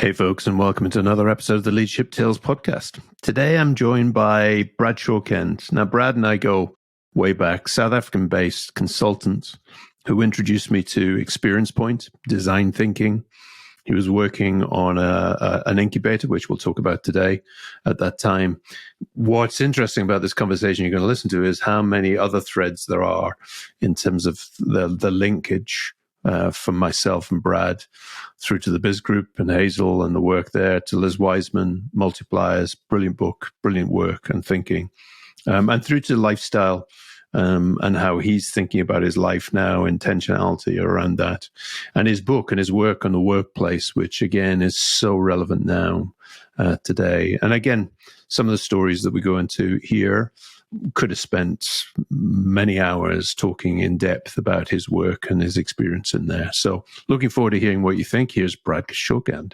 Hey folks, and welcome to another episode of the Leadership Tales podcast. Today I'm joined by Brad Shorkend. Now, Brad and I go way back, South African-based consultant who introduced me to Experience Point, design thinking. He was working on an incubator, which we'll talk about today at that time. What's interesting about this conversation you're going to listen to is how many other threads there are in terms of the linkage from myself and Brad through to the Biz Group and Hazel and the work there, to Liz Wiseman, Multipliers, brilliant book, brilliant work and thinking, and through to lifestyle and how he's thinking about his life now, intentionality around that, and his book and his work on the workplace, which again is so relevant now today. And again, some of the stories that we go into here could have spent many hours talking in depth about his work and his experience in there. So looking forward to hearing what you think. Here's Brad Shorkend.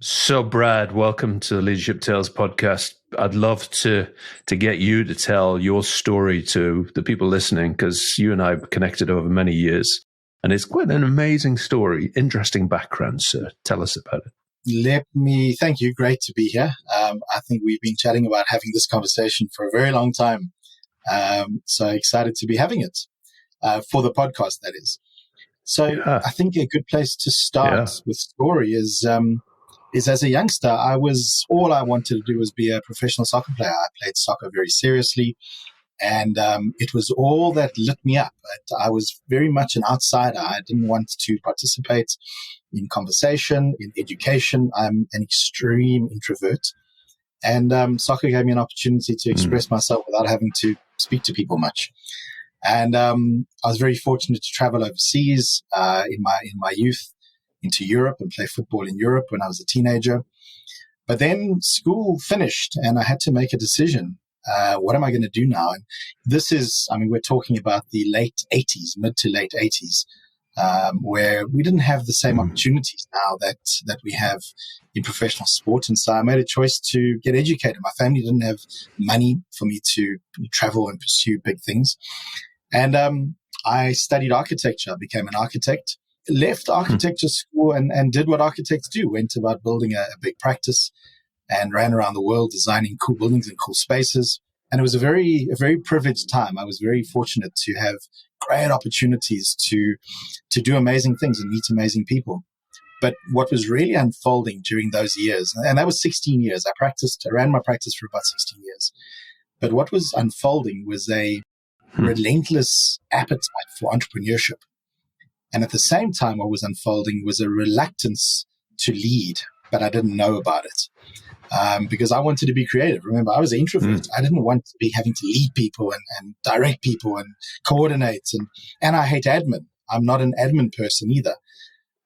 So Brad, welcome to the Leadership Tales podcast. I'd love to get you to tell your story to the people listening, because you and I have connected over many years. And it's quite an amazing story, interesting background, sir. Tell us about it. Thank you. Great to be here. I think we've been chatting about having this conversation for a very long time. So excited to be having it for the podcast, that is. So yeah. I think a good place to start with story is as a youngster, all I wanted to do was be a professional soccer player. I played soccer very seriously. And it was all that lit me up. I was very much an outsider. I didn't want to participate in conversation, in education. I'm an extreme introvert. And soccer gave me an opportunity to express myself without having to speak to people much. And I was very fortunate to travel overseas in my youth into Europe and play football in Europe when I was a teenager. But then school finished and I had to make a decision. What am I going to do now? And this is, we're talking about the late 80s, mid to late 80s, where we didn't have the same opportunities now that we have in professional sport. And so I made a choice to get educated. My family didn't have money for me to travel and pursue big things. And I studied architecture. I became an architect, left architecture school and did what architects do, went about building a big practice and ran around the world designing cool buildings and cool spaces. And it was a very privileged time. I was very fortunate to have great opportunities to do amazing things and meet amazing people. But what was really unfolding during those years, and that was 16 years, I ran my practice for about 16 years. But what was unfolding was a relentless appetite for entrepreneurship. And at the same time, what was unfolding was a reluctance to lead, but I didn't know about it. Because I wanted to be creative. Remember, I was an introvert. I didn't want to be having to lead people and direct people and coordinate. And I hate admin. I'm not an admin person either.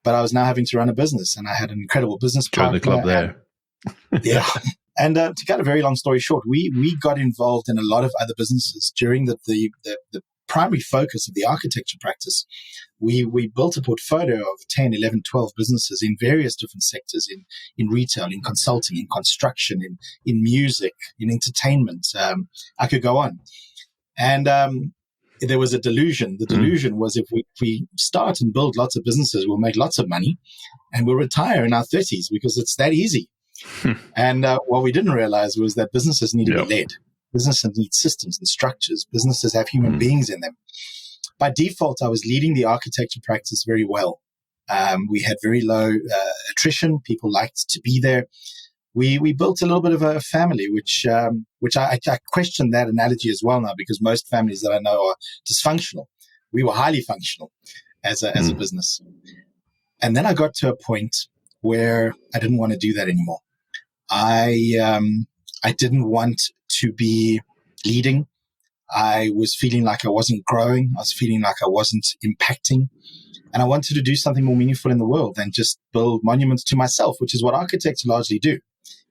But I was now having to run a business, and I had an incredible business partner. Join the club there. Yeah. And to cut a very long story short, we got involved in a lot of other businesses during the primary focus of the architecture practice. We built a portfolio of 10, 11, 12 businesses in various different sectors, in retail, in consulting, in construction, in music, in entertainment. I could go on. And there was a delusion. The delusion was if we start and build lots of businesses, we'll make lots of money and we'll retire in our 30s because it's that easy. And what we didn't realize was that businesses need to be led. Businesses need systems and structures. Businesses have human beings in them. By default, I was leading the architecture practice very well. We had very low attrition. People liked to be there. We built a little bit of a family, which I question that analogy as well now, because most families that I know are dysfunctional. We were highly functional as a business. And then I got to a point where I didn't want to do that anymore. I didn't want to be leading. I was feeling like I wasn't growing. I was feeling like I wasn't impacting. And I wanted to do something more meaningful in the world than just build monuments to myself, which is what architects largely do,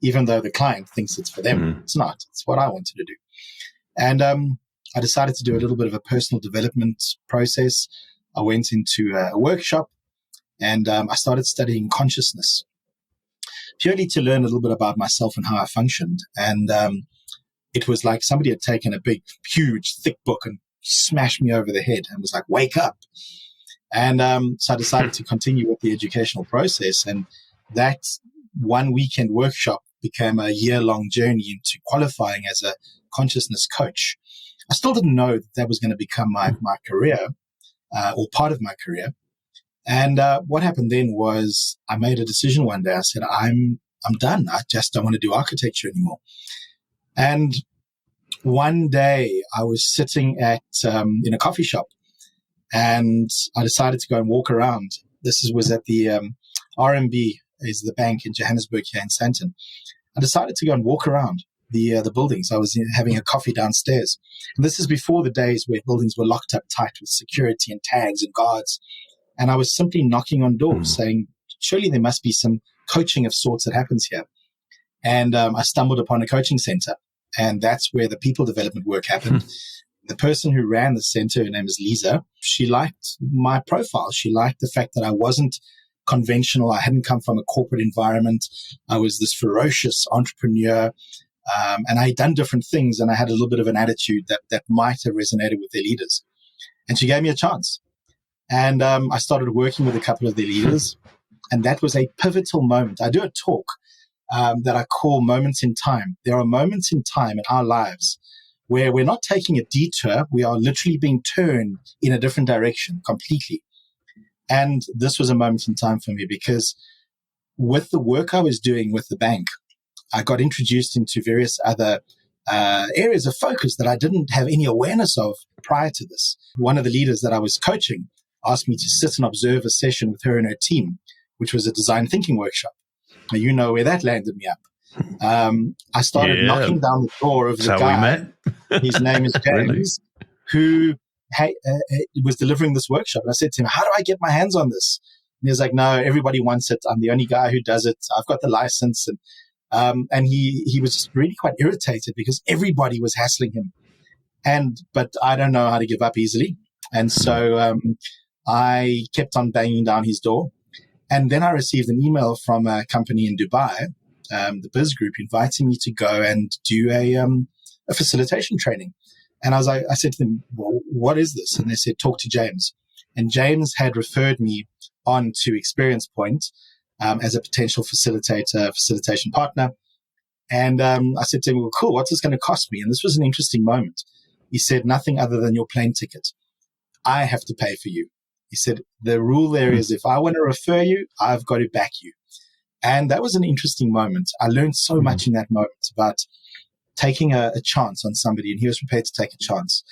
even though the client thinks it's for them. It's not. It's what I wanted to do. And I decided to do a little bit of a personal development process. I went into a workshop and I started studying consciousness, purely to learn a little bit about myself and how I functioned. And it was like somebody had taken a big, huge, thick book and smashed me over the head and was like, wake up. And so I decided to continue with the educational process. And that one weekend workshop became a year-long journey into qualifying as a consciousness coach. I still didn't know that was going to become my career or part of my career. And what happened then was I made a decision one day. I said, I'm done. I just don't want to do architecture anymore. And one day I was sitting in a coffee shop, and I decided to go and walk around. This was at the RMB, is the bank in Johannesburg here in Sandton. I decided to go and walk around the buildings. I was having a coffee downstairs. And this is before the days where buildings were locked up tight with security and tags and guards. And I was simply knocking on doors saying, surely there must be some coaching of sorts that happens here. And I stumbled upon a coaching center. And that's where the people development work happened. The person who ran the center, her name is Lisa, she liked my profile. She liked the fact that I wasn't conventional. I hadn't come from a corporate environment. I was this ferocious entrepreneur, and I had done different things, and I had a little bit of an attitude that might have resonated with their leaders. And she gave me a chance. And I started working with a couple of their leaders, and that was a pivotal moment. I do a talk that I call moments in time. There are moments in time in our lives where we're not taking a detour. We are literally being turned in a different direction completely. And this was a moment in time for me because with the work I was doing with the bank, I got introduced into various other areas of focus that I didn't have any awareness of prior to this. One of the leaders that I was coaching asked me to sit and observe a session with her and her team, which was a design thinking workshop. Now, you know where that landed me up. I started knocking down the door of the guy. We met. His name is James, who was delivering this workshop. And I said to him, how do I get my hands on this? And he was like, no, everybody wants it. I'm the only guy who does it. I've got the license. And he was just really quite irritated because everybody was hassling him. But I don't know how to give up easily. And so I kept on banging down his door. And then I received an email from a company in Dubai, the Biz Group, inviting me to go and do a facilitation training. And I said to them, well, what is this? And they said, talk to James. And James had referred me on to Experience Point as a potential facilitation partner. And I said to him, well, cool, what's this going to cost me? And this was an interesting moment. He said, nothing other than your plane ticket. I have to pay for you. He said, the rule there is if I want to refer you, I've got to back you. And that was an interesting moment. I learned so much in that moment about taking a chance on somebody, and he was prepared to take a chance.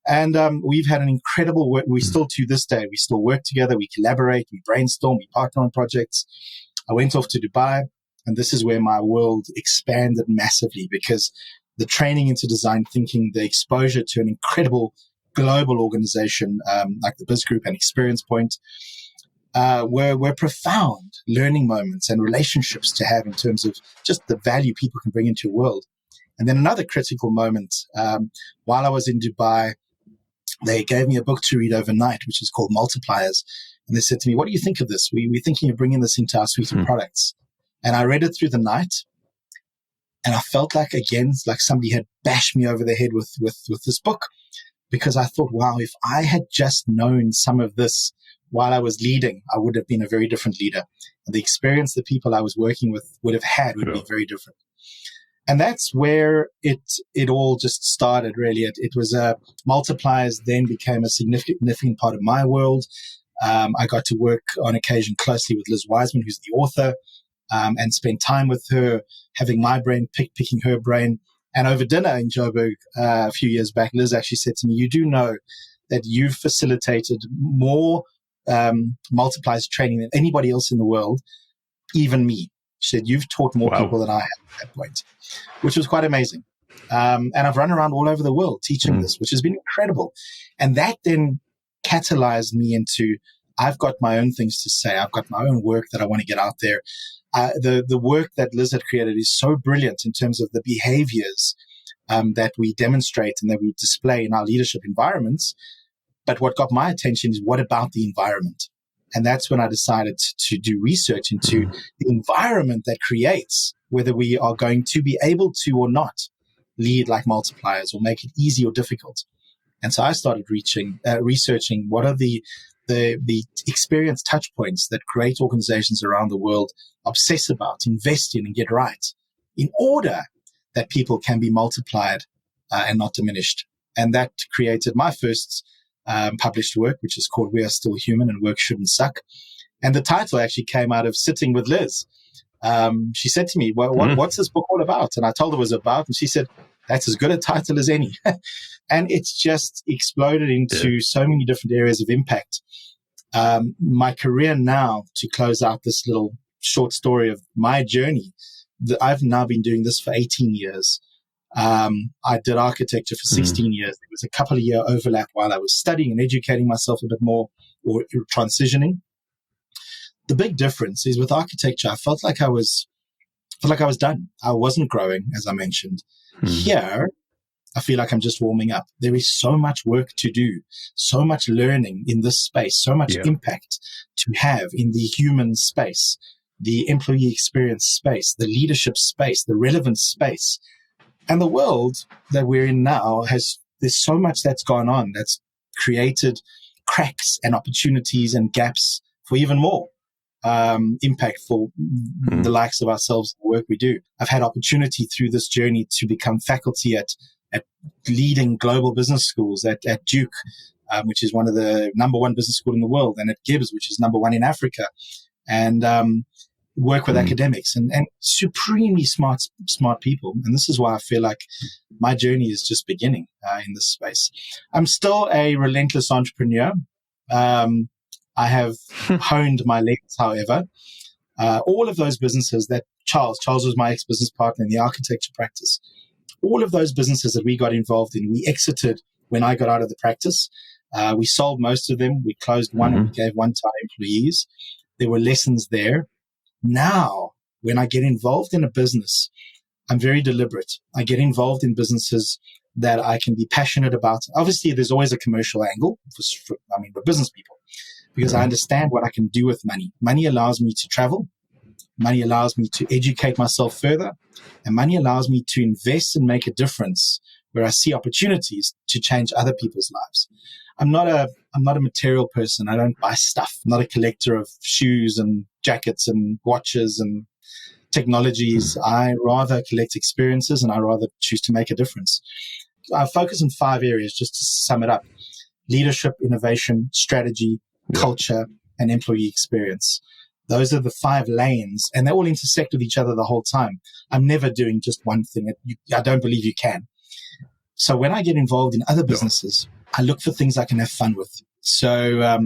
And we've had an incredible work. We still, to this day, we still work together. We collaborate, we brainstorm, we partner on projects. I went off to Dubai, and this is where my world expanded massively because the training into design thinking, the exposure to an incredible global organization like the Biz Group and Experience Point were profound learning moments and relationships to have in terms of just the value people can bring into your world. And then another critical moment, while I was in Dubai, they gave me a book to read overnight, which is called Multipliers. And they said to me, what do you think of this? We're thinking of bringing this into our suite of products. And I read it through the night. And I felt like, again, like somebody had bashed me over the head with this book. Because I thought, wow, if I had just known some of this while I was leading, I would have been a very different leader. And the experience the people I was working with would have had would be very different. And that's where it all just started, really. It was Multipliers then became a significant part of my world. I got to work on occasion closely with Liz Wiseman, who's the author, and spend time with her, having my brain, picking her brain. And over dinner in Joburg a few years back, Liz actually said to me, you do know that you've facilitated more Multipliers training than anybody else in the world, even me. She said, you've taught more people than I have at that point, which was quite amazing. And I've run around all over the world teaching this, which has been incredible. And that then catalyzed me into, I've got my own things to say. I've got my own work that I want to get out there. The work that Liz had created is so brilliant in terms of the behaviors that we demonstrate and that we display in our leadership environments. But what got my attention is what about the environment? And that's when I decided to do research into the environment that creates whether we are going to be able to or not lead like Multipliers or make it easy or difficult. And so I started researching what are the experience touch points that great organizations around the world obsess about, invest in, and get right in order that people can be multiplied and not diminished. And that created my first published work, which is called We Are Still Human and Work Shouldn't Suck. And the title actually came out of sitting with Liz. She said to me, well, what's this book all about? And I told her it was about, and she said, that's as good a title as any. And it's just exploded into so many different areas of impact. My career now, to close out this little short story of my journey, I've now been doing this for 18 years. I did architecture for 16 years. There was a couple of year overlap while I was studying and educating myself a bit more or transitioning. The big difference is with architecture, I felt like I was done. I wasn't growing, as I mentioned. Here, I feel like I'm just warming up. There is so much work to do, so much learning in this space, so much impact to have in the human space, the employee experience space, the leadership space, the relevance space. And the world that we're in now there's so much that's gone on that's created cracks and opportunities and gaps for even more impact for the likes of ourselves, the work we do. I've had opportunity through this journey to become faculty at leading global business schools at Duke, which is one of the number one business school in the world, and at Gibbs, which is number one in Africa, and work with academics and supremely smart people. And this is why I feel like my journey is just beginning in this space. I'm still a relentless entrepreneur. I have honed my legs, however. All of those businesses that Charles was my ex-business partner in the architecture practice. All of those businesses that we got involved in, we exited when I got out of the practice. We sold most of them. We closed one and we gave one to our employees. There were lessons there. Now, when I get involved in a business, I'm very deliberate. I get involved in businesses that I can be passionate about. Obviously, there's always a commercial angle for business people, because I understand what I can do with money. Money allows me to travel. Money allows me to educate myself further. And money allows me to invest and make a difference where I see opportunities to change other people's lives. I'm not a material person. I don't buy stuff. I'm not a collector of shoes and jackets and watches and technologies. I rather collect experiences, and I rather choose to make a difference. I focus in 5 areas, just to sum it up: leadership, innovation, strategy, culture, and employee experience. Those are the 5 lanes, and they all intersect with each other the whole time. I'm never doing just one thing. I don't believe you can. So when I get involved in other businesses, I look for things I can have fun with. So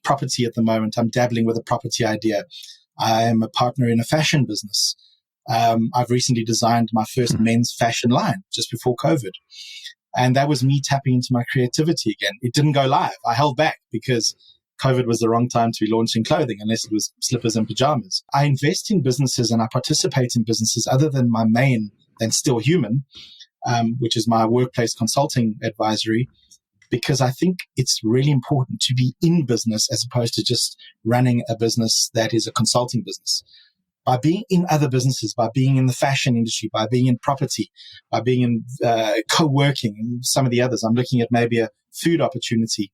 property at the moment, I'm dabbling with a property idea. I am a partner in a fashion business. I've recently designed my first men's fashion line just before COVID. And that was me tapping into my creativity again. It didn't go live. I held back because COVID was the wrong time to be launching clothing unless it was slippers and pajamas. I invest in businesses and I participate in businesses other than my main, than Still Human, which is my workplace consulting advisory, because I think it's really important to be in business as opposed to just running a business that is a consulting business. By being in other businesses, by being in the fashion industry, by being in property, by being in co-working and some of the others, I'm looking at maybe a food opportunity.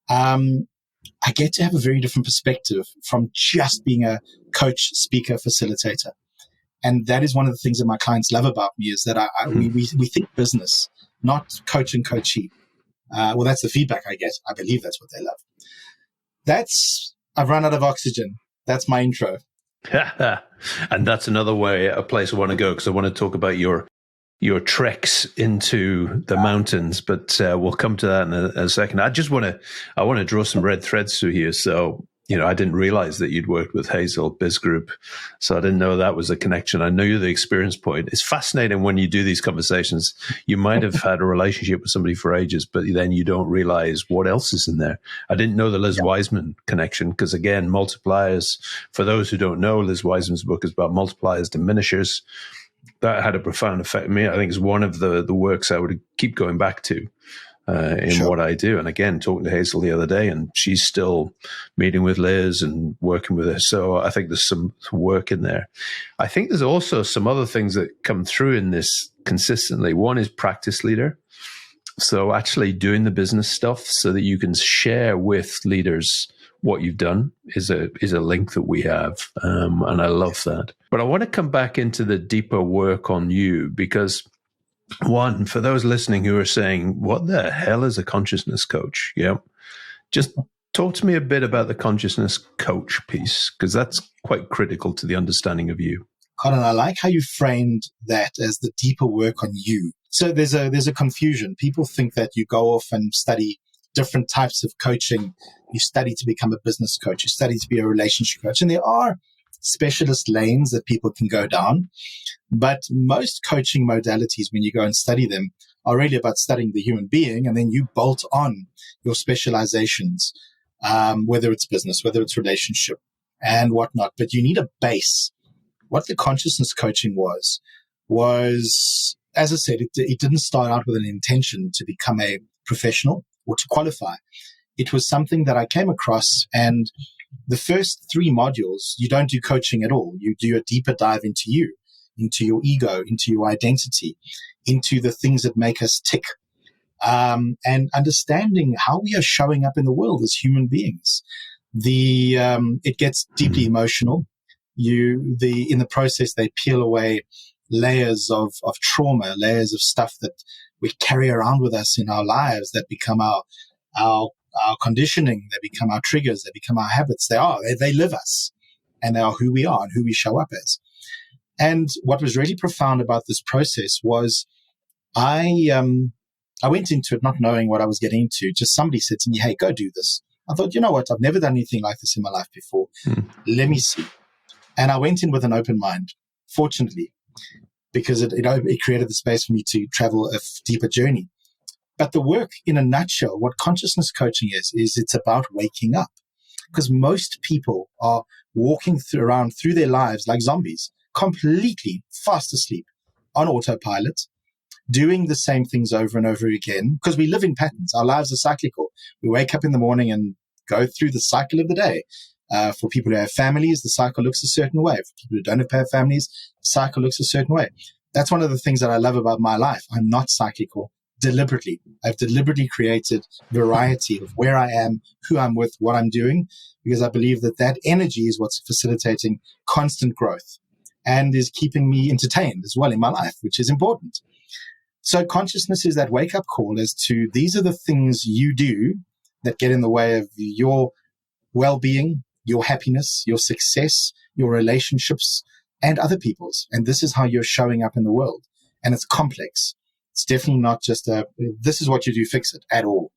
I get to have a very different perspective from just being a coach, speaker, facilitator. And that is one of the things that my clients love about me, is that we think business, not coach and coachee. Well, that's the feedback I get. I believe that's what they love. I've run out of oxygen. That's my intro. And that's another a place I want to go, because I want to talk about your treks into the mountains, but we'll come to that in a second. I want to draw some red threads through here. So, I didn't realize that you'd worked with Hazel Biz Group, so I didn't know that was a connection. I knew the experience point. It's fascinating when you do these conversations. You might have had a relationship with somebody for ages, but then you don't realize what else is in there. I didn't know the Liz Wiseman connection, because again, multipliers, for those who don't know, Liz Wiseman's book is about multipliers, diminishers. That had a profound effect on me. I think it's one of the works I would keep going back to in what I do. And again, talking to Hazel the other day, and she's still meeting with Liz and working with her. So I think there's some work in there. I think there's also some other things that come through in this consistently. One is practice leader. So actually doing the business stuff so that you can share with leaders what you've done is a link that we have. And I love that. But I want to come back into the deeper work on you because, one, for those listening who are saying, what the hell is a consciousness coach? Yeah. Just talk to me a bit about the consciousness coach piece, because that's quite critical to the understanding of you. Colin, I like how you framed that as the deeper work on you. So there's a confusion. People think that you go off and study different types of coaching. You study to become a business coach. You study to be a relationship coach. And there are specialist lanes that people can go down. But most coaching modalities, when you go and study them, are really about studying the human being. And then you bolt on your specializations, whether it's business, whether it's relationship and whatnot. But you need a base. What the consciousness coaching was, as I said, it didn't start out with an intention to become a professional or to qualify. It was something that I came across, and the first 3 modules, you don't do coaching at all. You do a deeper dive into you, into your ego, into your identity, into the things that make us tick, and understanding how we are showing up in the world as human beings. It gets deeply emotional. In the process, they peel away layers of trauma, layers of stuff that we carry around with us in our lives that become our conditioning, they become our triggers, they become our habits. They live us, and they are who we are and who we show up as. And what was really profound about this process was I went into it not knowing what I was getting into. Just somebody said to me, hey, go do this. I thought, you know what? I've never done anything like this in my life before. Let me see. And I went in with an open mind, fortunately, because it created the space for me to travel a through journey. But the work, in a nutshell, what consciousness coaching is it's about waking up. Because most people are walking around through their lives like zombies, completely fast asleep on autopilot, doing the same things over and over again, because we live in patterns. Our lives are cyclical. We wake up in the morning and go through the cycle of the day. For people who have families, the cycle looks a certain way. For people who don't have families, the cycle looks a certain way. That's one of the things that I love about my life. I'm not cyclical deliberately. I've deliberately created variety of where I am, who I'm with, what I'm doing, because I believe that energy is what's facilitating constant growth and is keeping me entertained as well in my life, which is important. So consciousness is that wake-up call as to these are the things you do that get in the way of your well-being, your happiness, your success, your relationships, and other people's. And this is how you're showing up in the world. And it's complex. It's definitely not just this is what you do, fix it at all.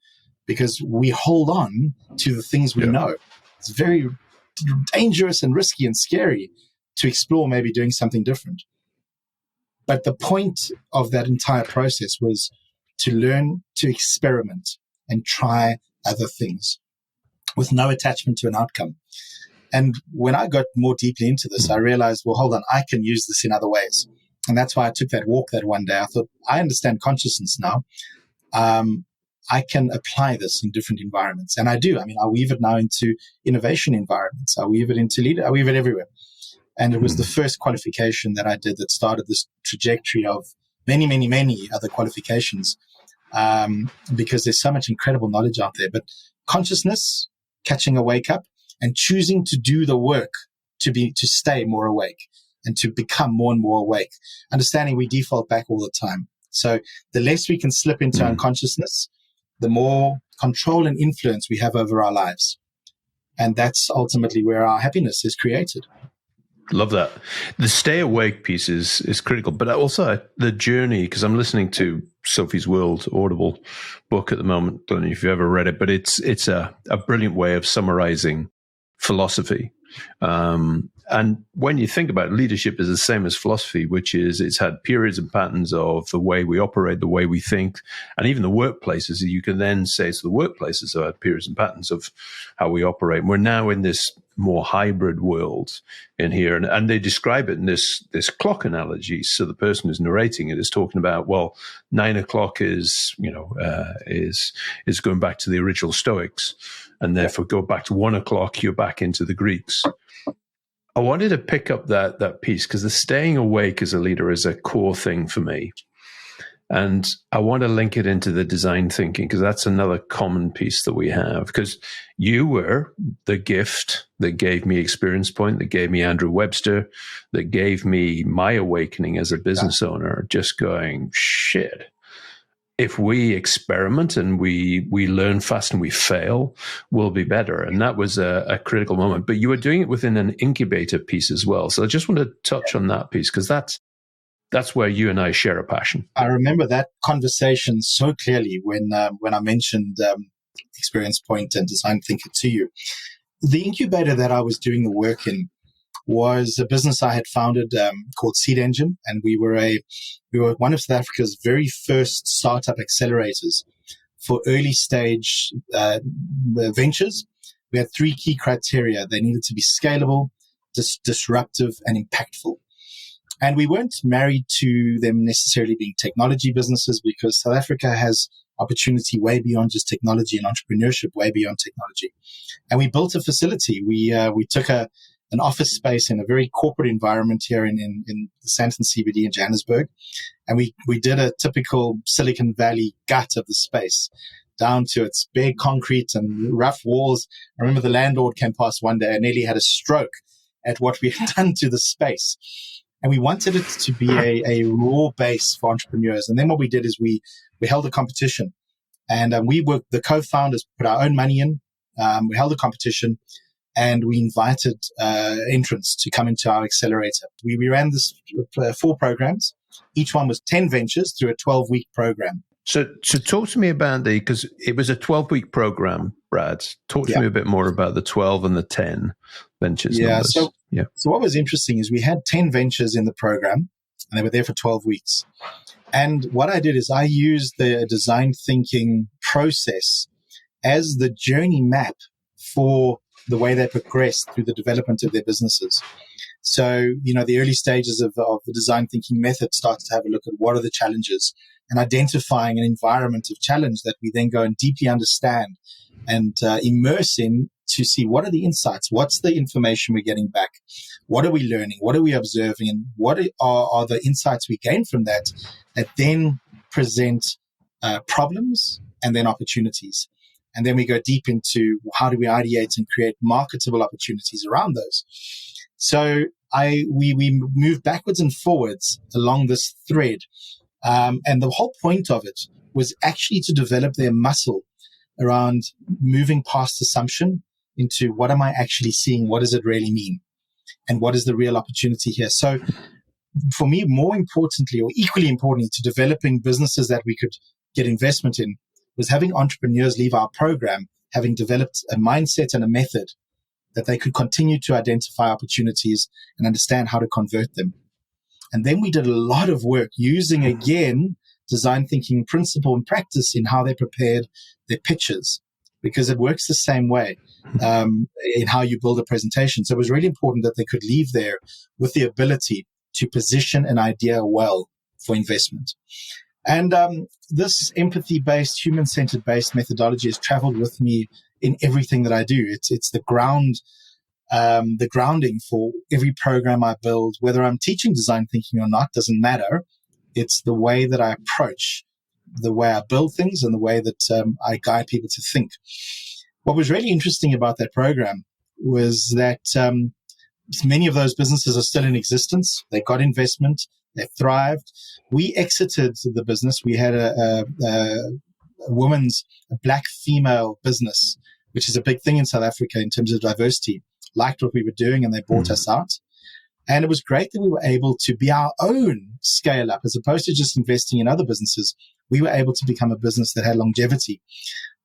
Because we hold on to the things we know. It's very dangerous and risky and scary to explore maybe doing something different. But the point of that entire process was to learn to experiment and try other things with no attachment to an outcome. And when I got more deeply into this, I realized, well, hold on, I can use this in other ways. And that's why I took that walk that one day. I thought, I understand consciousness now. I can apply this in different environments. And I do. I mean, I weave it now into innovation environments. I weave it into I weave it everywhere. And it was the first qualification that I did that started this trajectory of many, many, many other qualifications, because there's so much incredible knowledge out there. But consciousness, catching a wake up, and choosing to do the work to stay more awake and to become more and more awake. Understanding we default back all the time. So the less we can slip into unconsciousness, the more control and influence we have over our lives. And that's ultimately where our happiness is created. Love that. The stay awake piece is critical, but also the journey, because I'm listening to Sophie's World Audible book at the moment. Don't know if you've ever read it, but it's a brilliant way of summarizing philosophy. And when you think about it, leadership is the same as philosophy, which is it's had periods and patterns of the way we operate, the way we think, and even the workplaces. You can then say, so the workplaces have had periods and patterns of how we operate. And we're now in this more hybrid world in here. And they describe it in this clock analogy. So the person who's narrating it is talking about, well, 9 o'clock is going back to the original Stoics. And therefore go back to 1 o'clock, you're back into the Greeks. I wanted to pick up that piece because the staying awake as a leader is a core thing for me. And I want to link it into the design thinking, because that's another common piece that we have. Because you were the gift that gave me Experience Point, that gave me Andrew Webster, that gave me my awakening as a business owner, just going, shit. If we experiment and we learn fast and we fail, we'll be better. And that was a critical moment. But you were doing it within an incubator piece as well. So I just want to touch on that piece, because that's where you and I share a passion. I remember that conversation so clearly when I mentioned Experience Point and Design Thinker to you. The incubator that I was doing the work in was a business I had founded called Seed Engine, and we were one of South Africa's very first startup accelerators for early stage ventures. We had 3 key criteria. They needed to be scalable, disruptive, and impactful. And we weren't married to them necessarily being technology businesses, because South Africa has opportunity way beyond just technology and entrepreneurship, way beyond technology. And we built a facility. We took an office space in a very corporate environment here in the Sandton CBD in Johannesburg. And we did a typical Silicon Valley gut of the space, down to its bare concrete and rough walls. I remember the landlord came past one day and nearly had a stroke at what we had done to the space. And we wanted it to be a raw base for entrepreneurs. And then what we did is we held a competition. And the co-founders put our own money in. We held a competition, and we invited entrants to come into our accelerator. We ran this 4 programs. Each one was 10 ventures through a 12-week program. So talk to me about because it was a 12-week program, Brad. Talk to me a bit more about the 12 and the 10 ventures numbers. So what was interesting is we had 10 ventures in the program, and they were there for 12 weeks. And what I did is I used the design thinking process as the journey map for the way they progressed through the development of their businesses. So, the early stages of the design thinking method started to have a look at what are the challenges and identifying an environment of challenge that we then go and deeply understand and immerse in to see what are the insights, what's the information we're getting back, what are we learning, what are we observing, and what are the insights we gain from that then present problems and then opportunities. And then we go deep into how do we ideate and create marketable opportunities around those. So we moved backwards and forwards along this thread. And the whole point of it was actually to develop their muscle around moving past assumption into what am I actually seeing? What does it really mean? And what is the real opportunity here? So for me, more importantly, or equally importantly, to developing businesses that we could get investment in was having entrepreneurs leave our program having developed a mindset and a method that they could continue to identify opportunities and understand how to convert them. And then we did a lot of work using, again, design thinking principle and practice in how they prepared their pitches, because it works the same way in how you build a presentation. So it was really important that they could leave there with the ability to position an idea well for investment. And this empathy-based, human-centered based methodology has traveled with me in everything that I do. It's the grounding for every program I build, whether I'm teaching design thinking or not, doesn't matter. It's the way that I approach, the way I build things, and the way that I guide people to think. What was really interesting about that program was that many of those businesses are still in existence. They got investment. They thrived. We exited the business. We had a black female business, which is a big thing in South Africa in terms of diversity, liked what we were doing, and they bought us out. And it was great that we were able to be our own scale up as opposed to just investing in other businesses. We were able to become a business that had longevity.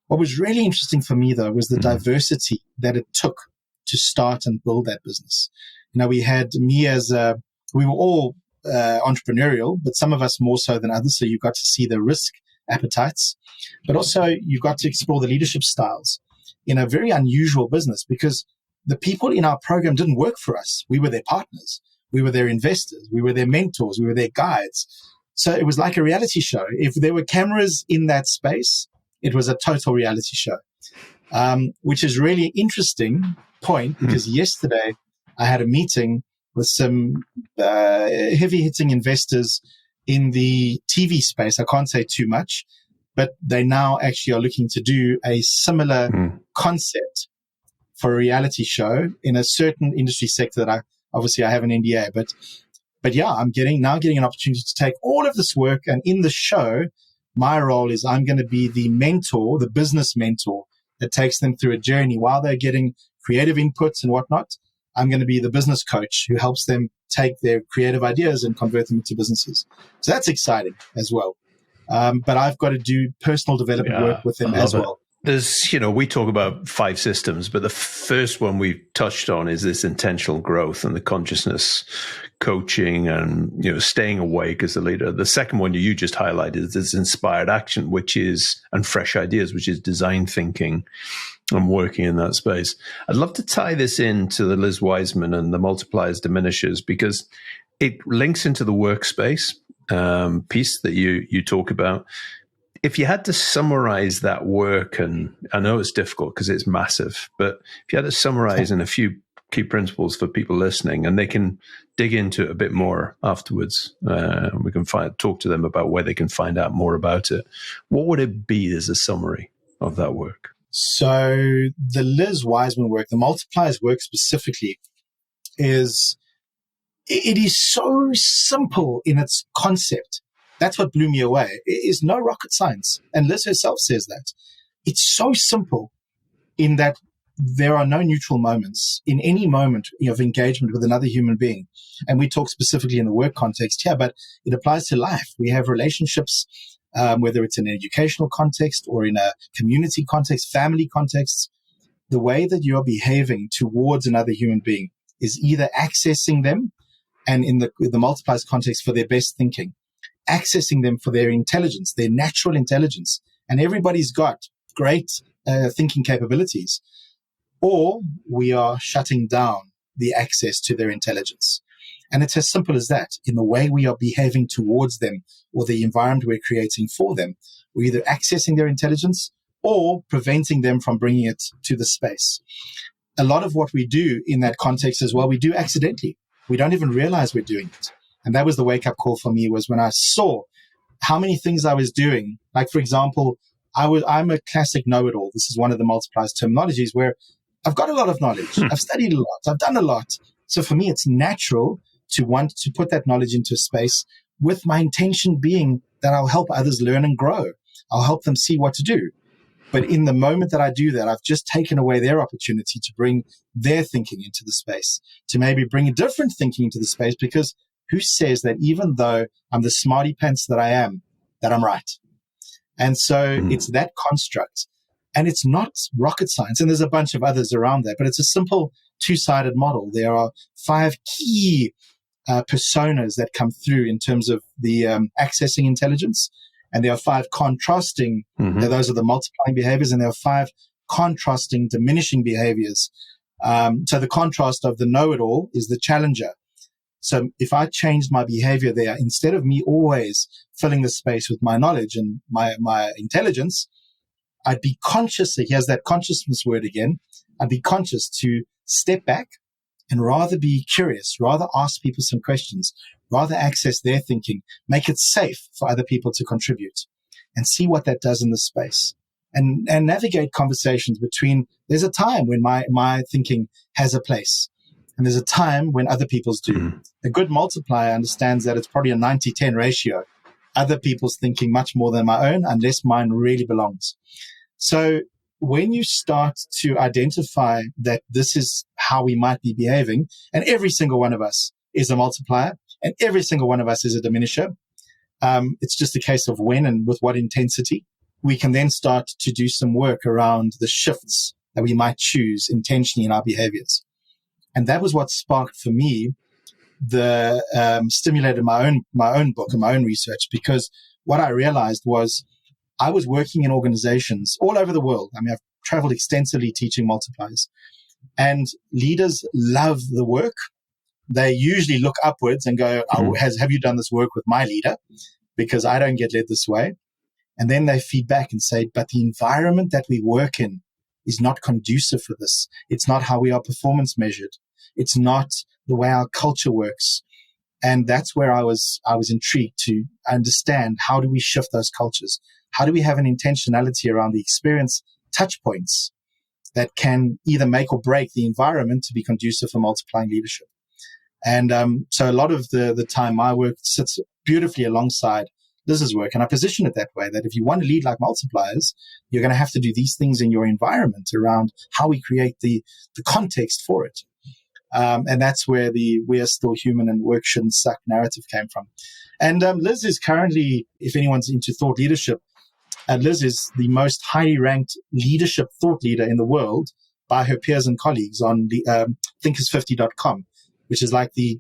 What was really interesting for me, though, was the diversity that it took to start and build that business. We had me we were all entrepreneurial, but some of us more so than others. So you got to see the risk appetites, but also you got to explore the leadership styles in a very unusual business, because the people in our program didn't work for us. We were their partners. We were their investors. We were their mentors. We were their guides. So it was like a reality show. If there were cameras in that space, it was a total reality show, which is really interesting point, because yesterday I had a meeting with some heavy-hitting investors in the TV space. I can't say too much, but they now actually are looking to do a similar concept for a reality show in a certain industry sector that I have an NDA, but yeah, I'm getting an opportunity to take all of this work, and in the show, my role is I'm going to be the mentor, the business mentor that takes them through a journey while they're getting creative inputs and whatnot. I'm going to be the business coach who helps them take their creative ideas and convert them into businesses. So that's exciting as well. But I've got to do personal development work with them as well. There's, we talk about 5 systems, but the first one we've touched on is this intentional growth and the consciousness coaching and, staying awake as a leader. The second one you just highlighted is this inspired action, and fresh ideas, which is design thinking. I'm working in that space. I'd love to tie this into the Liz Wiseman and the multipliers diminishers, because it links into the workspace piece that you talk about. If you had to summarize that work, and I know it's difficult because it's massive, but if you had to summarize in a few key principles for people listening, and they can dig into it a bit more afterwards, we can talk to them about where they can find out more about it. What would it be as a summary of that work? So the Liz Wiseman work, the multipliers work specifically, it is so simple in its concept. That's what blew me away. It is no rocket science. And Liz herself says that. It's so simple in that there are no neutral moments in any moment of engagement with another human being. And we talk specifically in the work context here, but it applies to life. We have relationships, whether it's in an educational context or in a community context, family context. The way that you are behaving towards another human being is either accessing them, and in the multipliers context, for their best thinking, accessing them for their intelligence, their natural intelligence. And everybody's got great thinking capabilities. Or we are shutting down the access to their intelligence. And it's as simple as that. In the way we are behaving towards them or the environment we're creating for them, we're either accessing their intelligence or preventing them from bringing it to the space. A lot of what we do in that context as well, we do accidentally. We don't even realize we're doing it. And that was the wake-up call for me, was when I saw how many things I was doing. Like, for example, I'm a classic know-it-all. This is one of the multipliers terminologies where I've got a lot of knowledge. I've studied a lot. I've done a lot. So for me, it's natural to want to put that knowledge into a space, with my intention being that I'll help others learn and grow. I'll help them see what to do. But in the moment that I do that, I've just taken away their opportunity to bring their thinking into the space, to maybe bring a different thinking into the space, because who says that even though I'm the smarty pants that I am, that I'm right? And so it's that construct. And it's not rocket science. And there's a bunch of others around that, but it's a simple 2-sided model. There are 5 key personas that come through in terms of the accessing intelligence. And there are 5 contrasting, those are the multiplying behaviors, and there are 5 contrasting, diminishing behaviors. So the contrast of the know-it-all is the challenger. So if I changed my behavior there, instead of me always filling the space with my knowledge and my intelligence, I'd be conscious, here's that consciousness word again, I'd be conscious to step back and rather be curious, rather ask people some questions, rather access their thinking, make it safe for other people to contribute, and see what that does in the space. And navigate conversations between, there's a time when my thinking has a place, and there's a time when other people's do. A good multiplier understands that it's probably a 90-10 ratio. Other people's thinking much more than my own, unless mine really belongs. So when you start to identify that this is how we might be behaving, and every single one of us is a multiplier, and every single one of us is a diminisher, it's just a case of when and with what intensity. We can then start to do some work around the shifts that we might choose intentionally in our behaviors. And that was what sparked for me stimulated my own book and my own research, because what I realized was I was working in organizations all over the world. I mean, I've traveled extensively teaching multipliers, and leaders love the work. They usually look upwards and go, have you done this work with my leader? Because I don't get led this way. And then they feed back and say, but the environment that we work in is not conducive for this. It's not how we are performance measured. It's not the way our culture works. And that's where I was intrigued to understand, how do we shift those cultures? How do we have an intentionality around the experience touch points that can either make or break the environment to be conducive for multiplying leadership? And so a lot of the time my work sits beautifully alongside Liz's work. And I position it that way, that if you want to lead like multipliers, you're going to have to do these things in your environment around how we create the context for it. And that's where the "we are still human and work shouldn't suck" narrative came from. And Liz is currently, if anyone's into thought leadership, Liz is the most highly ranked leadership thought leader in the world by her peers and colleagues on the thinkers50.com, which is like the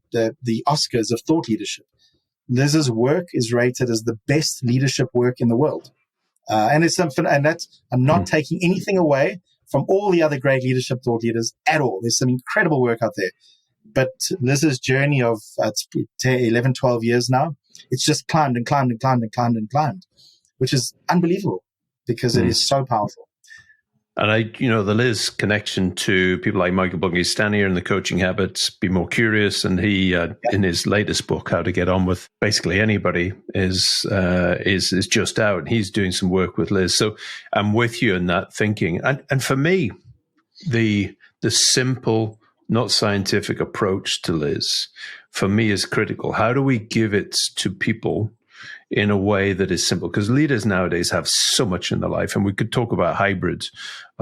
Oscars of thought leadership. Liz's work is rated as the best leadership work in the world. And it's something, and that's, I'm not taking anything away from all the other great leadership thought leaders at all. There's some incredible work out there. But Liz's journey of 11, 12 years now, it's just climbed and climbed and climbed and climbed and climbed, which is unbelievable because it is so powerful. And the Liz connection to people like Michael Bungay-Stanier and the Coaching Habits, Be More Curious, and he in his latest book, How to Get On With Basically Anybody, is just out. He's doing some work with Liz, so I'm with you in that thinking. And for me, the simple, not scientific approach to Liz, for me, is critical. How do we give it to people in a way that is simple? Because leaders nowadays have so much in their life, and we could talk about hybrids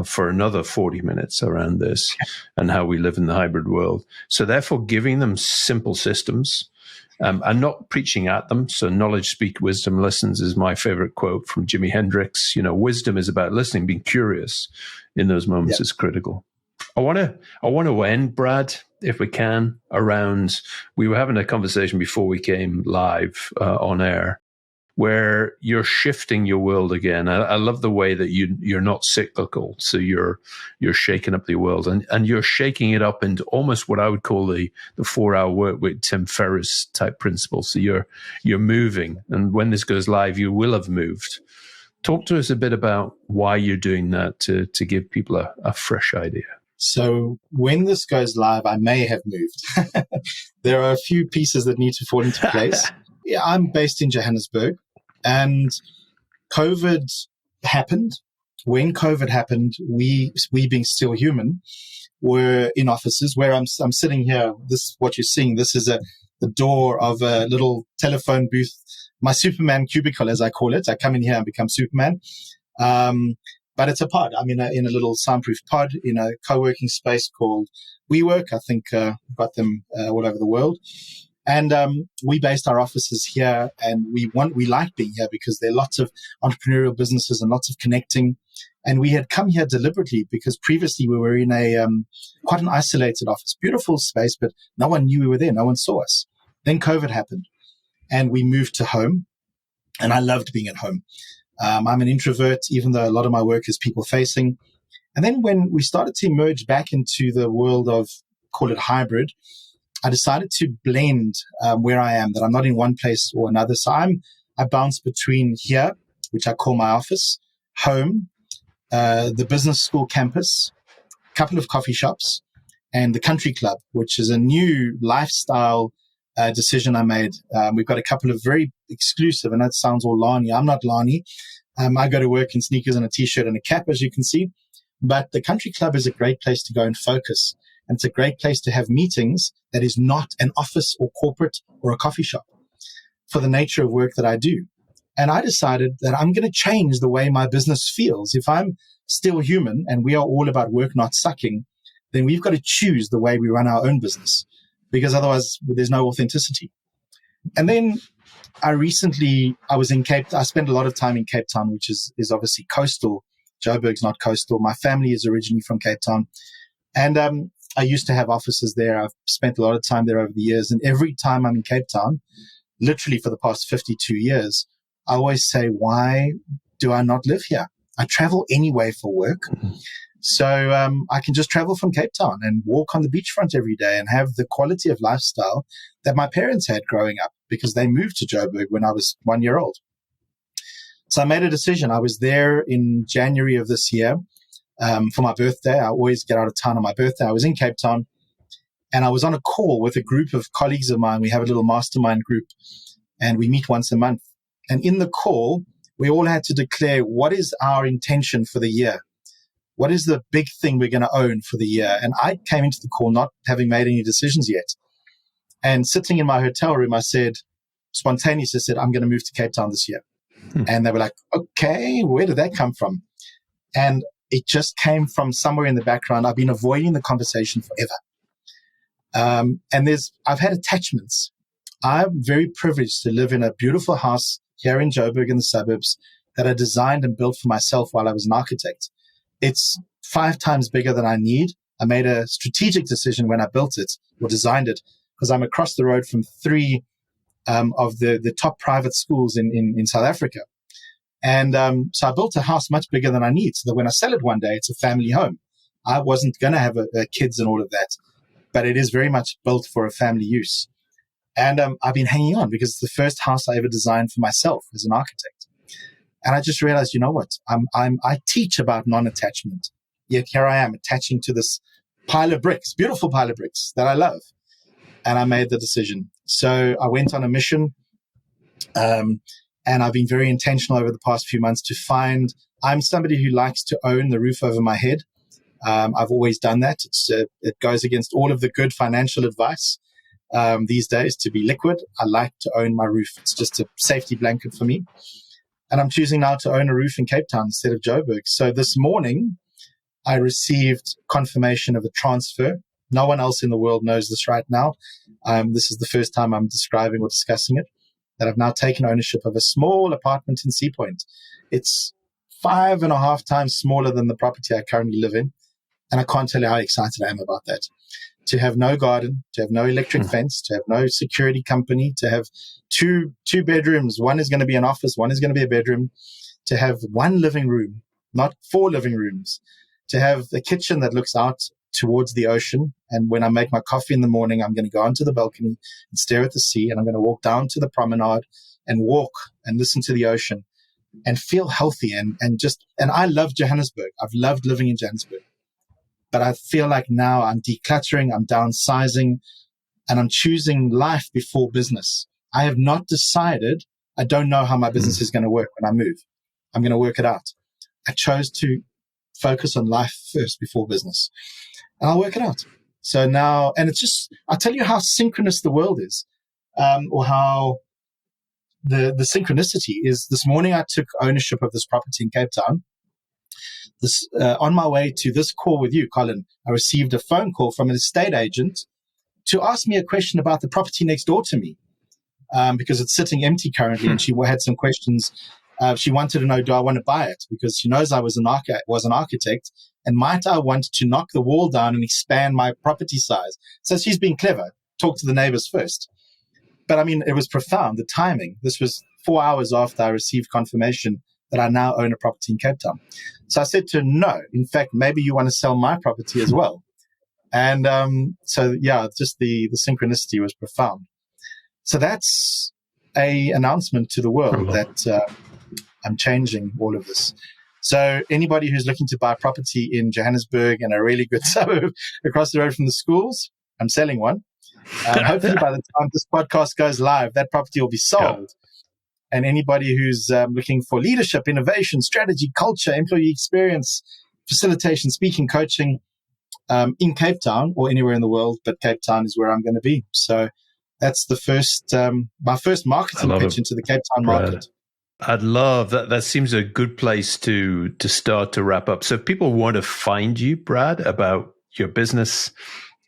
for another 40 minutes around this and how we live in the hybrid world. So therefore, giving them simple systems and not preaching at them. So knowledge speak, wisdom listens is my favorite quote from Jimi Hendrix. Wisdom is about listening, being curious in those moments is critical. I want to end, Brad, if we can, around, we were having a conversation before we came live on air, where you're shifting your world again. I love the way that you're not cyclical. So you're shaking up the world, and you're shaking it up into almost what I would call the 4-hour work with Tim Ferriss type principle. So you're moving, and when this goes live, you will have moved. Talk to us a bit about why you're doing that to give people a fresh idea. So when this goes live, I may have moved. There are a few pieces that need to fall into place. Yeah, I'm based in Johannesburg, and COVID happened. When COVID happened, we being still human, were in offices where I'm sitting here. This, what you're seeing, this is the door of a little telephone booth, my Superman cubicle, as I call it. I come in here and become Superman. But it's a pod. I'm in a little soundproof pod in a co-working space called WeWork. I think we've got them all over the world. And we based our offices here, and we like being here because there are lots of entrepreneurial businesses and lots of connecting. And we had come here deliberately because previously we were in a quite an isolated office, beautiful space, but no one knew we were there. No one saw us. Then COVID happened, and we moved to home. And I loved being at home. I'm an introvert, even though a lot of my work is people-facing. And then when we started to emerge back into the world of, call it hybrid, I decided to blend where I am, that I'm not in one place or another. So I bounce between here, which I call my office, home, the business school campus, a couple of coffee shops, and the country club, which is a new lifestyle decision I made. We've got a couple of very exclusive, and that sounds all Lani. I'm not Lani. I go to work in sneakers and a t-shirt and a cap, as you can see. But the country club is a great place to go and focus. And it's a great place to have meetings that is not an office or corporate or a coffee shop for the nature of work that I do. And I decided that I'm going to change the way my business feels. If I'm still human and we are all about work not sucking, then we've got to choose the way we run our own business, because otherwise there's no authenticity. And then I was in I spent a lot of time in Cape Town, which is obviously coastal. Joburg's not coastal. My family is originally from Cape Town. And I used to have offices there. I've spent a lot of time there over the years. And every time I'm in Cape Town, literally for the past 52 years, I always say, why do I not live here? I travel anyway for work. So I can just travel from Cape Town and walk on the beachfront every day and have the quality of lifestyle that my parents had growing up, because they moved to Joburg when I was 1 year old. So I made a decision. I was there in January of this year for my birthday. I always get out of town on my birthday. I was in Cape Town, And I was on a call with a group of colleagues of mine. We have a little mastermind group, and we meet once a month. And in the call, we all had to declare what is our intention for the year. What is the big thing we're going to own for the year? And I came into the call not having made any decisions yet. And sitting in my hotel room, I spontaneously said, I'm going to move to Cape Town this year. And they were like, okay, where did that come from? And it just came from somewhere in the background. I've been avoiding the conversation forever. And I've had attachments. I'm very privileged to live in a beautiful house here in Joburg in the suburbs that I designed and built for myself while I was an architect. It's 5 times bigger than I need. I made a strategic decision when I built it or designed it because I'm across the road from 3 of the top private schools in South Africa. And so I built a house much bigger than I need so that when I sell it one day, it's a family home. I wasn't going to have kids and all of that, but it is very much built for a family use. And I've been hanging on because it's the first house I ever designed for myself as an architect. And I just realized, you know what? I teach about non-attachment, yet here I am attaching to this pile of bricks, beautiful pile of bricks that I love. And I made the decision. So I went on a mission, and I've been very intentional over the past few months to find. I'm somebody who likes to own the roof over my head. I've always done that. It goes against all of the good financial advice these days to be liquid. I like to own my roof. It's just a safety blanket for me. And I'm choosing now to own a roof in Cape Town instead of Joburg. So this morning, I received confirmation of a transfer. No one else in the world knows this right now. This is the first time I'm describing or discussing it, that I've now taken ownership of a small apartment in Sea Point. It's 5.5 times smaller than the property I currently live in. And I can't tell you how excited I am about that. To have no garden, to have no electric fence, to have no security company, to have two bedrooms. One is going to be an office, one is going to be a bedroom. To have 1 living room, not 4 living rooms. To have a kitchen that looks out towards the ocean. And when I make my coffee in the morning, I'm going to go onto the balcony and stare at the sea. And I'm going to walk down to the promenade and walk and listen to the ocean and feel healthy. And I love Johannesburg. I've loved living in Johannesburg. But I feel like now I'm decluttering, I'm downsizing, and I'm choosing life before business. I have not decided. I don't know how my business is going to work when I move. I'm going to work it out. I chose to focus on life first before business. And I'll work it out. So now, and it's just, I'll tell you how synchronous the world is, or how the synchronicity is. This morning, I took ownership of this property in Cape Town. On my way to this call with you, Colin, I received a phone call from an estate agent to ask me a question about the property next door to me, because it's sitting empty currently, and she had some questions. She wanted to know, do I want to buy it? Because she knows I was an architect, and might I want to knock the wall down and expand my property size? So she's been clever. Talk to the neighbors first. But I mean, it was profound, the timing. This was 4 hours after I received confirmation that I now own a property in Cape Town. So I said to her, no, in fact, maybe you want to sell my property as well. And just the synchronicity was profound. So that's a announcement to the world that I'm changing all of this. So anybody who's looking to buy property in Johannesburg and a really good suburb across the road from the schools, I'm selling one. Hopefully by the time this podcast goes live, that property will be sold. Yeah. And anybody who's looking for leadership, innovation, strategy, culture, employee experience, facilitation, speaking, coaching in Cape Town or anywhere in the world, but Cape Town is where I'm going to be. So that's the first, my first marketing pitch into the Cape Town market. I'd love that. That seems a good place to start to wrap up. So if people want to find you, Brad, about your business,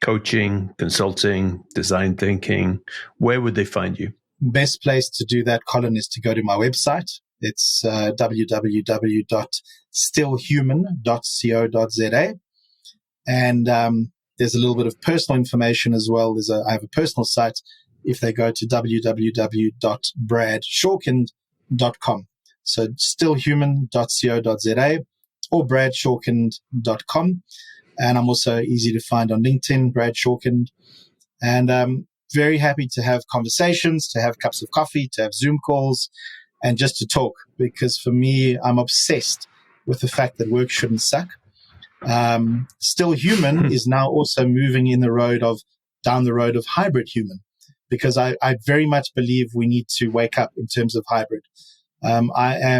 coaching, consulting, design thinking, where would they find you? Best place to do that, Colin, is to go to my website. It's www.stillhuman.co.za. And there's a little bit of personal information as well. I have a personal site. If they go to www.bradshorkend.com. So stillhuman.co.za or bradshorkend.com. And I'm also easy to find on LinkedIn, Brad Shorkend. And very happy to have conversations, to have cups of coffee, to have Zoom calls, and just to talk. Because for me, I'm obsessed with the fact that work shouldn't suck. Still Human is now also moving in the road of down the road of hybrid human, because I very much believe we need to wake up in terms of hybrid. I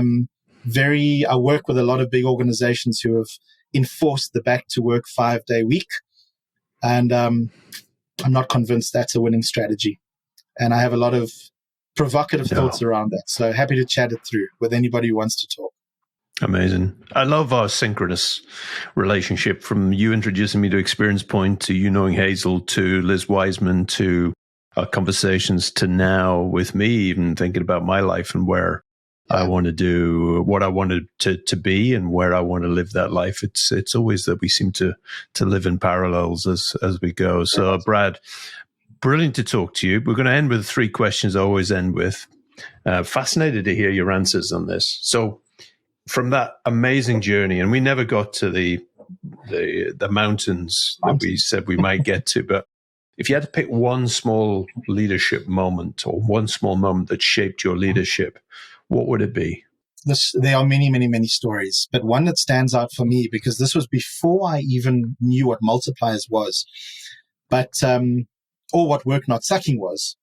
work with a lot of big organizations who have enforced the back to work 5-day week. And I'm not convinced that's a winning strategy. And I have a lot of provocative thoughts around that. So happy to chat it through with anybody who wants to talk. Amazing. I love our synchronous relationship, from you introducing me to Experience Point, to you knowing Hazel, to Liz Wiseman, to our conversations, to now with me even thinking about my life and where I want to do, what I wanted to be, and where I want to live that life. It's always that we seem to live in parallels as we go. So, Brad, brilliant to talk to you. We're going to end with 3 questions I always end with. Fascinated to hear your answers on this. So, from that amazing journey, and we never got to the mountains that we said we might get to, but if you had to pick one small leadership moment, or one small moment that shaped your leadership, what would it be? There are many, many, many stories, but one that stands out for me, because this was before I even knew what multipliers was, but or what work not sucking was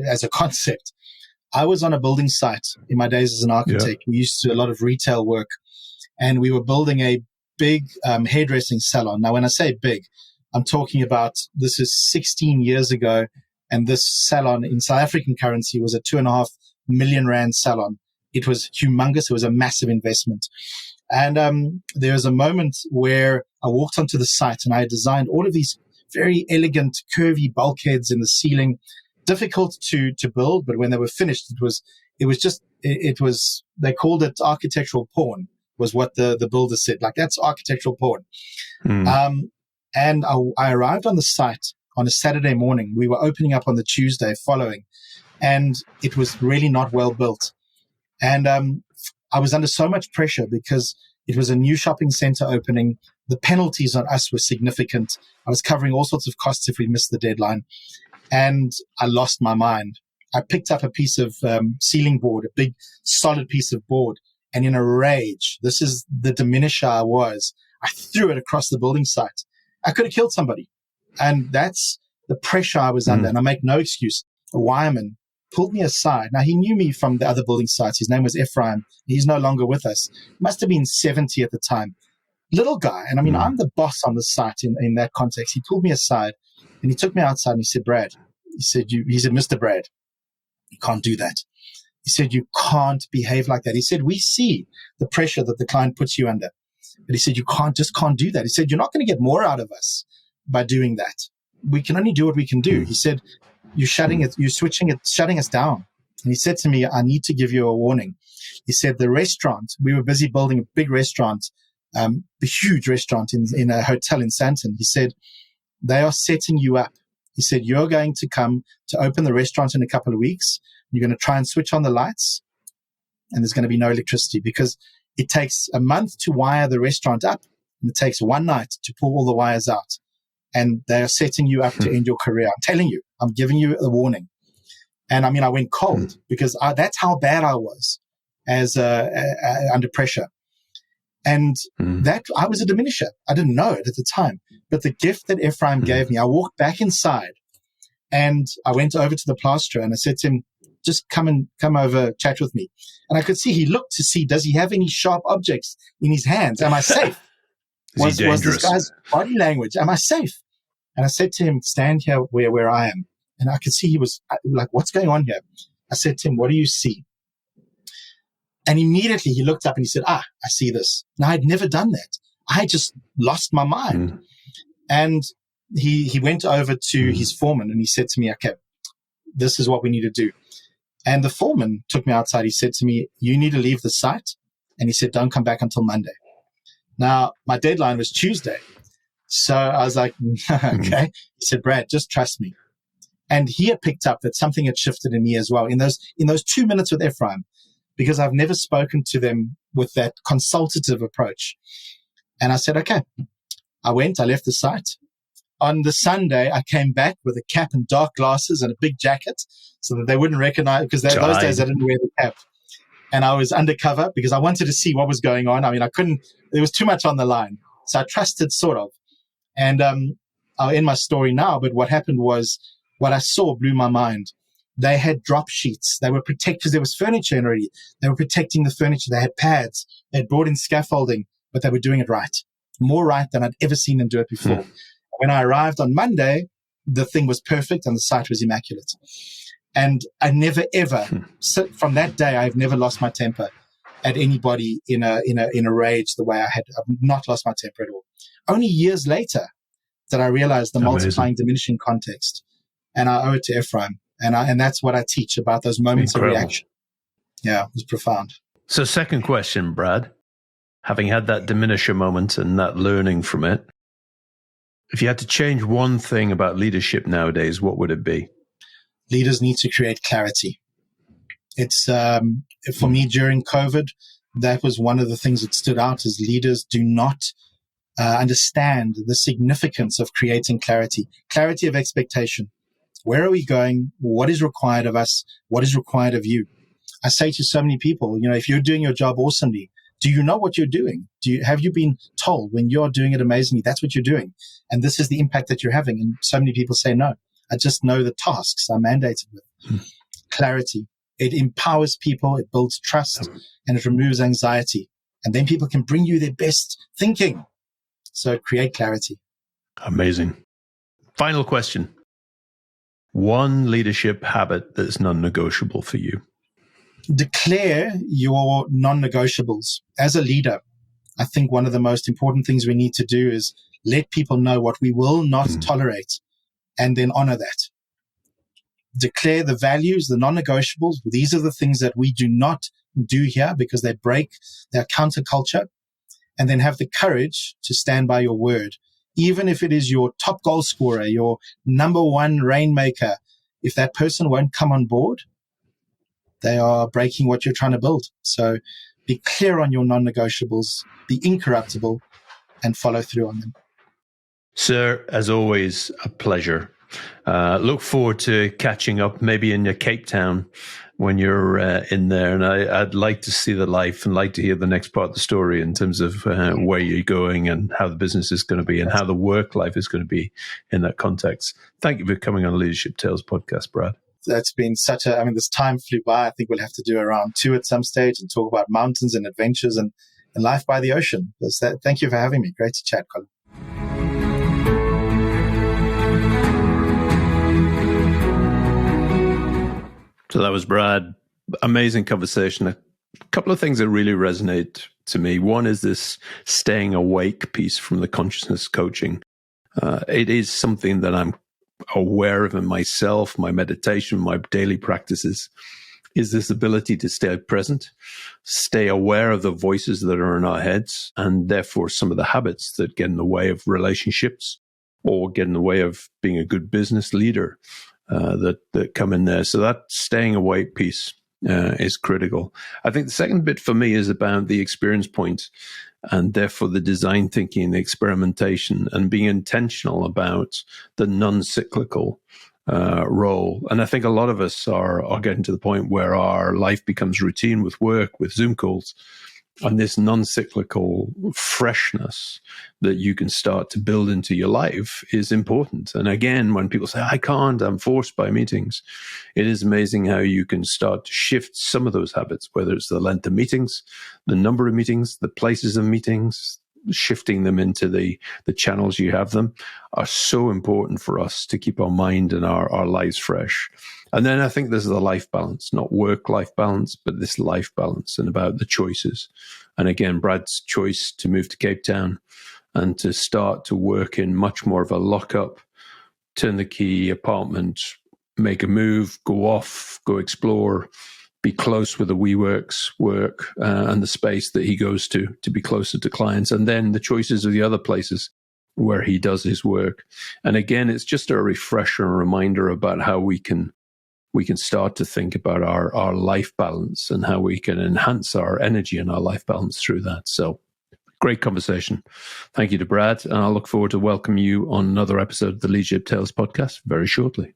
as a concept. I was on a building site in my days as an architect. We used to do a lot of retail work, and we were building a big hairdressing salon. Now, when I say big, I'm talking about, this is 16 years ago, and this salon in South African currency was a 2.5 million rand salon. It was humongous. It was a massive investment. And there was a moment where I walked onto the site, and I had designed all of these very elegant, curvy bulkheads in the ceiling. Difficult to build, but when they were finished, it was they called it architectural porn, was what the builder said. Like, that's architectural porn. And I arrived on the site on a Saturday morning. We were opening up on the Tuesday following, and it was really not well built. And I was under so much pressure because it was a new shopping center opening. The penalties on us were significant. I was covering all sorts of costs if we missed the deadline. And I lost my mind. I picked up a piece of ceiling board, a big solid piece of board, and in a rage, this is the diminisher I was, I threw it across the building site. I could have killed somebody. And that's the pressure I was under. And I make no excuse. A wireman pulled me aside. Now, he knew me from the other building sites. His name was Ephraim. He's no longer with us. He must have been 70 at the time. Little guy. And I mean, I'm the boss on the site in that context. He pulled me aside, and he took me outside, and he said, Brad, he said, Mr. Brad, you can't do that. He said, you can't behave like that. He said, we see the pressure that the client puts you under. But he said, you can't do that. He said, you're not going to get more out of us by doing that. We can only do what we can do. He said, shutting us down. And he said to me, I need to give you a warning. He said, the restaurant, we were busy building a big restaurant, a huge restaurant in a hotel in Sandton. He said, they are setting you up. He said, you're going to come to open the restaurant in a couple of weeks. You're going to try and switch on the lights, and there's going to be no electricity, because it takes a month to wire the restaurant up, and it takes one night to pull all the wires out. And they are setting you up to end your career. I'm telling you, I'm giving you a warning. And I mean, I went cold because that's how bad I was as under pressure. And that I was a diminisher. I didn't know it at the time. But the gift that Ephraim gave me, I walked back inside, and I went over to the plasterer, and I said to him, just come over, chat with me. And I could see he looked to see, does he have any sharp objects in his hands? Am I safe? was this guy's body language? Am I safe? And I said to him, stand here where I am. And I could see he was like, what's going on here? I said to him, what do you see? And immediately he looked up and he said, I see this. Now, I'd never done that. I just lost my mind. And he went over to his foreman, and he said to me, okay, this is what we need to do. And the foreman took me outside. He said to me, you need to leave the site. And he said, don't come back until Monday. Now, my deadline was Tuesday. So I was like, okay. He said, Brad, just trust me. And he had picked up that something had shifted in me as well in those 2 minutes with Ephraim, because I've never spoken to them with that consultative approach. And I said, okay. I left the site. On the Sunday, I came back with a cap and dark glasses and a big jacket so that they wouldn't recognize, because those days I didn't wear the cap. And I was undercover because I wanted to see what was going on. I mean, I couldn't, there was too much on the line. So I trusted, sort of. And I'll end my story now, but what happened was what I saw blew my mind. They had drop sheets. They were because there was furniture in already. They were protecting the furniture. They had pads. They had brought in scaffolding, but they were doing it right. More right than I'd ever seen them do it before. When I arrived on Monday, the thing was perfect and the site was immaculate. And I never, ever, from that day, I've never lost my temper at anybody in a rage the way I had. I've not lost my temper at all. Only years later that I realized the multiplying, diminishing context. And I owe it to Ephraim. And that's what I teach about those moments of reaction. Yeah, it was profound. So second question, Brad, having had that diminisher moment and that learning from it, if you had to change one thing about leadership nowadays, what would it be? Leaders need to create clarity. It's, for me during COVID, that was one of the things that stood out is leaders do not understand the significance of creating clarity of expectation. Where are we going? What is required of us? What is required of you? I say to so many people, if you're doing your job awesomely, do you know what you're doing? Have you been told when you're doing it amazingly, that's what you're doing? And this is the impact that you're having. And so many people say, no, I just know the tasks I'm mandated with. Clarity. It empowers people. It builds trust and it removes anxiety. And then people can bring you their best thinking. So create clarity. Amazing. Final question. One leadership habit that's non-negotiable for you. Declare your non-negotiables. As a leader, I think one of the most important things we need to do is let people know what we will not tolerate and then honor that. Declare the values, the non-negotiables. These are the things that we do not do here because they break their counterculture, and then have the courage to stand by your word. Even if it is your top goal scorer, your number one rainmaker, if that person won't come on board, they are breaking what you're trying to build. So be clear on your non-negotiables, be incorruptible, and follow through on them. Sir, as always, a pleasure. Look forward to catching up maybe in your Cape Town when you're in there. And I'd like to see the life and like to hear the next part of the story in terms of where you're going and how the business is going to be and how the work life is going to be in that context. Thank you for coming on Leadership Tales podcast, Brad. That's been this time flew by. I think we'll have to do a round 2 at some stage and talk about mountains and adventures and life by the ocean. Thank you for having me. Great to chat, Colin. So that was Brad. Amazing conversation. A couple of things that really resonate to me. One is this staying awake piece from the consciousness coaching. It is something that I'm aware of in myself, my meditation, my daily practices, is this ability to stay present, stay aware of the voices that are in our heads, and therefore some of the habits that get in the way of relationships or get in the way of being a good business leader. That come in there. So that staying awake piece is critical. I think the second bit for me is about the experience point and therefore the design thinking, the experimentation, and being intentional about the non-cyclical role. And I think a lot of us are getting to the point where our life becomes routine with work, with Zoom calls, and this non-cyclical freshness that you can start to build into your life is important. And again, when people say, I can't, I'm forced by meetings, it is amazing how you can start to shift some of those habits, whether it's the length of meetings, the number of meetings, the places of meetings, shifting them into the channels you have them are so important for us to keep our mind and our lives fresh. And then I think there's the life balance, not work-life balance, but this life balance and about the choices. And again, Brad's choice to move to Cape Town and to start to work in much more of a lock-up, turn the key, apartment, make a move, go off, go explore, be close with the WeWorks work and the space that he goes to be closer to clients. And then the choices of the other places where he does his work. And again, it's just a refresher and reminder about how we can start to think about our life balance and how we can enhance our energy and our life balance through that. So great conversation. Thank you to Brad. And I look forward to welcoming you on another episode of the Leadership Tales podcast very shortly.